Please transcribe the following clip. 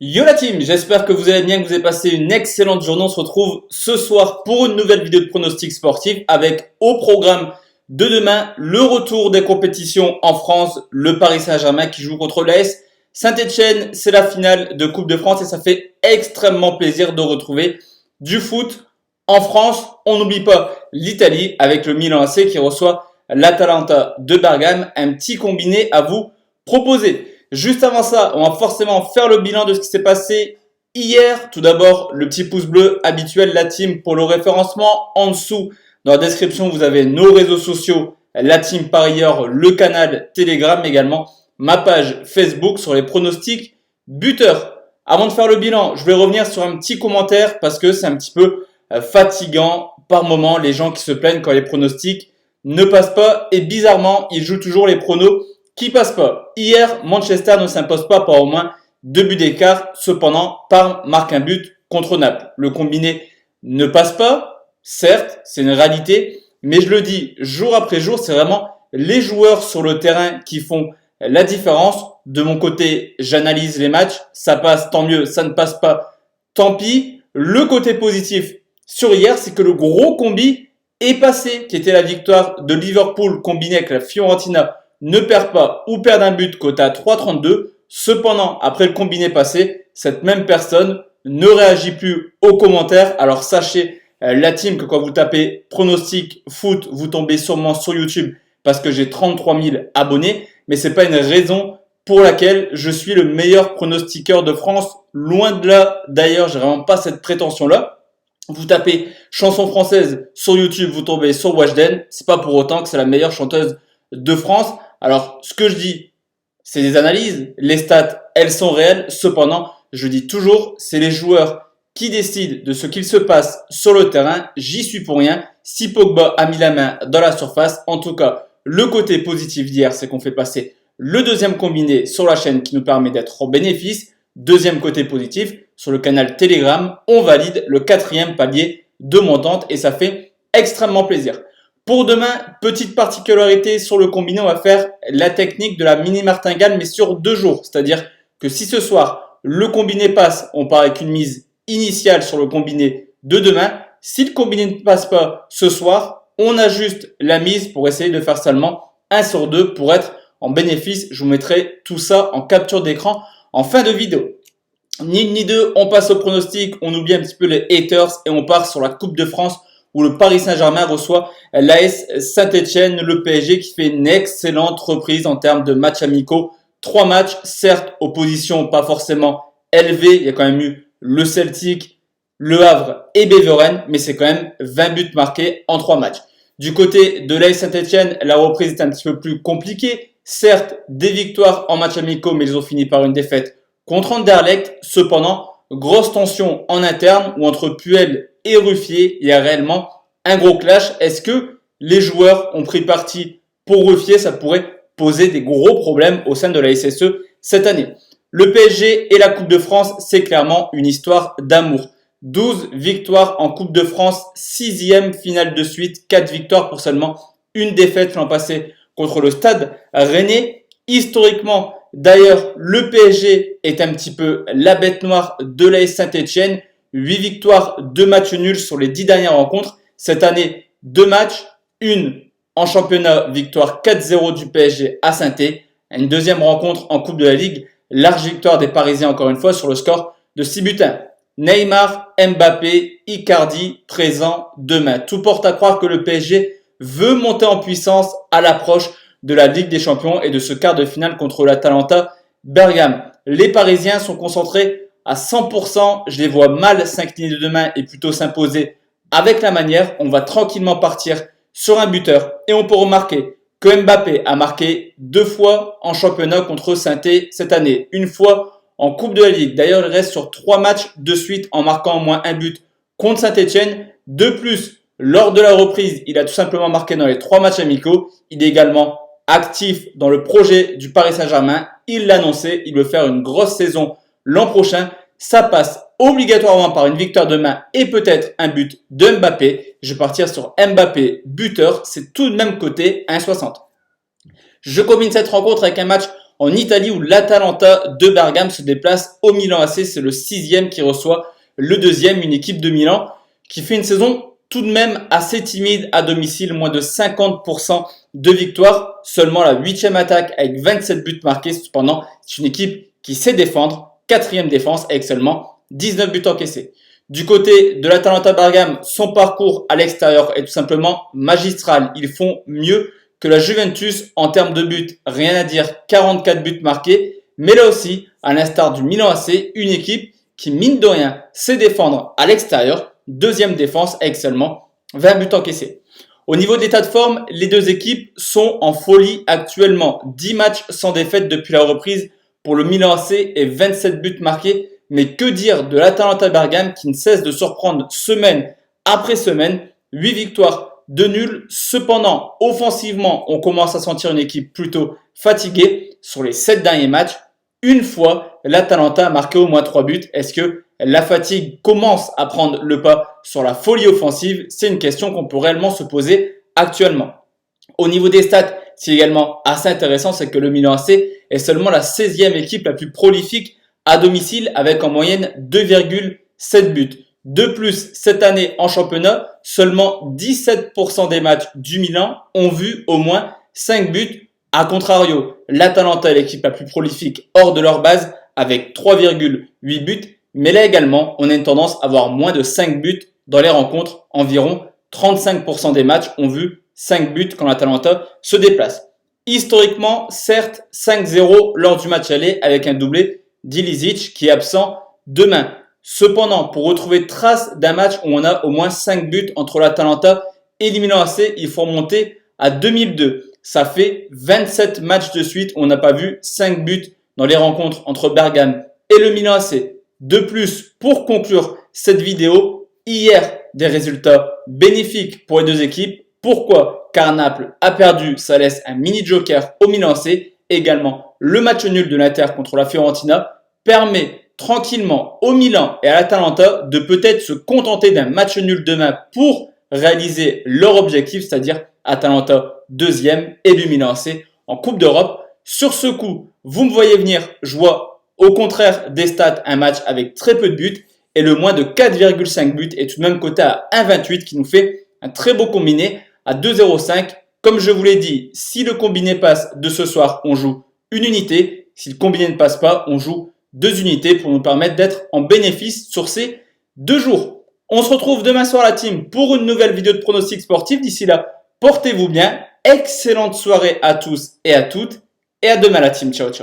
Yo la team, j'espère que vous allez bien, que vous avez passé une excellente journée. On se retrouve ce soir pour une nouvelle vidéo de pronostic sportif avec au programme de demain le retour des compétitions en France, le Paris Saint-Germain qui joue contre l'AS Saint-Etienne. C'est la finale de Coupe de France et ça fait extrêmement plaisir de retrouver du foot en France. On n'oublie pas l'Italie avec le Milan AC qui reçoit l'Atalanta de Bergame. Un petit combiné à vous proposer. Juste avant ça, on va forcément faire le bilan de ce qui s'est passé hier. Tout d'abord, le petit pouce bleu habituel, la team, pour le référencement. En dessous, dans la description, vous avez nos réseaux sociaux, la team par ailleurs, le canal Telegram également, ma page Facebook sur les pronostics buteurs. Avant de faire le bilan, je vais revenir sur un petit commentaire parce que c'est un petit peu fatigant par moment, les gens qui se plaignent quand les pronostics ne passent pas. Et bizarrement, ils jouent toujours les pronos qui passe pas. Hier, Manchester ne s'impose pas par au moins 2 buts d'écart. Cependant, Parme marque un but contre Naples. Le combiné ne passe pas. Certes, c'est une réalité. Mais je le dis jour après jour, c'est vraiment les joueurs sur le terrain qui font la différence. De mon côté, j'analyse les matchs. Ça passe, tant mieux. Ça ne passe pas, tant pis. Le côté positif sur hier, c'est que le gros combi est passé, qui était la victoire de Liverpool combinée avec la Fiorentina, ne perd pas ou perd un but côté à 3,32. Cependant, après le combiné passé, cette même personne ne réagit plus aux commentaires. Alors sachez, la team, que quand vous tapez pronostic foot, vous tombez sûrement sur YouTube parce que j'ai 33 000 abonnés. Mais c'est pas une raison pour laquelle je suis le meilleur pronostiqueur de France. Loin de là, d'ailleurs, j'ai vraiment pas cette prétention-là. Vous tapez chanson française sur YouTube, vous tombez sur Weshden. C'est pas pour autant que c'est la meilleure chanteuse de France. Alors, ce que je dis, c'est des analyses. Les stats, elles sont réelles. Cependant, je dis toujours, c'est les joueurs qui décident de ce qu'il se passe sur le terrain. J'y suis pour rien. Si Pogba a mis la main dans la surface, en tout cas, le côté positif d'hier, c'est qu'on fait passer le deuxième combiné sur la chaîne qui nous permet d'être au bénéfice. Deuxième côté positif, sur le canal Telegram, on valide le 4e palier de montante et ça fait extrêmement plaisir. Pour demain, petite particularité sur le combiné, on va faire la technique de la mini martingale, mais sur 2 jours. C'est-à-dire que si ce soir, le combiné passe, on part avec une mise initiale sur le combiné de demain. Si le combiné ne passe pas ce soir, on ajuste la mise pour essayer de faire seulement 1 sur 2 pour être en bénéfice. Je vous mettrai tout ça en capture d'écran en fin de vidéo. Ni une ni deux, on passe au pronostic, on oublie un petit peu les haters et on part sur la Coupe de France où le Paris Saint-Germain reçoit l'AS Saint-Etienne, le PSG qui fait une excellente reprise en termes de matchs amicaux. 3 matchs, certes, opposition pas forcément élevée, il y a quand même eu le Celtic, le Havre et Beveren, mais c'est quand même 20 buts marqués en 3 matchs. Du côté de l'AS Saint-Etienne, la reprise est un petit peu plus compliquée. Certes, des victoires en matchs amicaux, mais ils ont fini par une défaite contre Anderlecht. Cependant, grosse tension en interne ou entre Puel et Ruffier, il y a réellement un gros clash. Est-ce que les joueurs ont pris parti pour Ruffier? Ça pourrait poser des gros problèmes au sein de la SSE cette année. Le PSG et la Coupe de France, c'est clairement une histoire d'amour. 12 victoires en Coupe de France, 6e finale de suite, 4 victoires pour seulement une défaite l'an passé contre le Stade Rennais. Historiquement, d'ailleurs, le PSG est un petit peu la bête noire de l'AS Saint-Etienne. 8 victoires, 2 matchs nuls sur les 10 dernières rencontres. Cette année, 2 matchs, une en championnat, victoire 4-0 du PSG à Saint-Étienne. Une deuxième rencontre en Coupe de la Ligue, large victoire des Parisiens encore une fois sur le score de 6 buts 1. Neymar, Mbappé, Icardi, présents demain. Tout porte à croire que le PSG veut monter en puissance à l'approche de la Ligue des Champions et de ce quart de finale contre l'Atalanta Bergame. Les Parisiens sont concentrés à 100%. Je les vois mal s'incliner de demain et plutôt s'imposer avec la manière. On va tranquillement partir sur un buteur. Et on peut remarquer que Mbappé a marqué 2 fois en championnat contre Saint-Étienne cette année. Une fois en Coupe de la Ligue. D'ailleurs, il reste sur 3 matchs de suite en marquant au moins un but contre Saint-Etienne. De plus, lors de la reprise, il a tout simplement marqué dans les 3 matchs amicaux. Il est également actif dans le projet du Paris Saint-Germain. Il l'a annoncé, il veut faire une grosse saison l'an prochain. Ça passe obligatoirement par une victoire demain et peut-être un but de Mbappé. Je vais partir sur Mbappé buteur, c'est tout de même côté 1,60. Je combine cette rencontre avec un match en Italie où l'Atalanta de Bergame se déplace au Milan AC. C'est le 6e qui reçoit le 2e, une équipe de Milan qui fait une saison tout de même assez timide à domicile, moins de 50% de victoires, seulement la 8e attaque avec 27 buts marqués. Cependant, c'est une équipe qui sait défendre, 4e défense avec seulement 19 buts encaissés. Du côté de l'Atalanta Bergame, son parcours à l'extérieur est tout simplement magistral. Ils font mieux que la Juventus en termes de buts, rien à dire, 44 buts marqués. Mais là aussi, à l'instar du Milan AC, une équipe qui, mine de rien, sait défendre à l'extérieur, 2e défense avec seulement 20 buts encaissés. Au niveau de l'état de forme, les deux équipes sont en folie actuellement. 10 matchs sans défaite depuis la reprise pour le Milan AC et 27 buts marqués. Mais que dire de l'Atalanta Bergame qui ne cesse de surprendre semaine après semaine. 8 victoires, 2 nuls. Cependant, offensivement, on commence à sentir une équipe plutôt fatiguée. Sur les 7 derniers matchs, une fois, l'Atalanta a marqué au moins 3 buts. Est-ce que la fatigue commence à prendre le pas sur la folie offensive? C'est une question qu'on peut réellement se poser actuellement. Au niveau des stats, c'est également assez intéressant, c'est que le Milan AC est seulement la 16e équipe la plus prolifique à domicile avec en moyenne 2,7 buts. De plus, cette année en championnat, seulement 17% des matchs du Milan ont vu au moins 5 buts. A contrario, l'Atalanta est l'équipe la plus prolifique hors de leur base avec 3,8 buts. Mais là également, on a une tendance à avoir moins de 5 buts dans les rencontres. Environ 35% des matchs ont vu 5 buts quand l'Atalanta se déplace. Historiquement, certes, 5-0 lors du match aller avec un doublé d'Ilizic qui est absent demain. Cependant, pour retrouver trace d'un match où on a au moins 5 buts entre l'Atalanta et le Milan AC, il faut remonter à 2002. Ça fait 27 matchs de suite où on n'a pas vu 5 buts dans les rencontres entre Bergame et le Milan AC. De plus, pour conclure cette vidéo, hier, des résultats bénéfiques pour les deux équipes. Pourquoi? Car Naples a perdu, ça laisse un mini joker au Milan AC. Également, le match nul de l'Inter contre la Fiorentina permet tranquillement au Milan et à l'Atalanta de peut-être se contenter d'un match nul demain pour réaliser leur objectif, c'est-à-dire Atalanta 2e et le Milan AC en Coupe d'Europe. Sur ce coup, vous me voyez venir, je vois au contraire des stats un match avec très peu de buts et le moins de 4,5 buts est tout de même coté à 1,28 qui nous fait un très beau combiné à 2,05. Comme je vous l'ai dit, si le combiné passe de ce soir, on joue une unité. Si le combiné ne passe pas, on joue 2 unités pour nous permettre d'être en bénéfice sur ces 2 jours. On se retrouve demain soir la team pour une nouvelle vidéo de pronostic sportif. D'ici là, portez-vous bien. Excellente soirée à tous et à toutes. Et à demain la team. Ciao, ciao.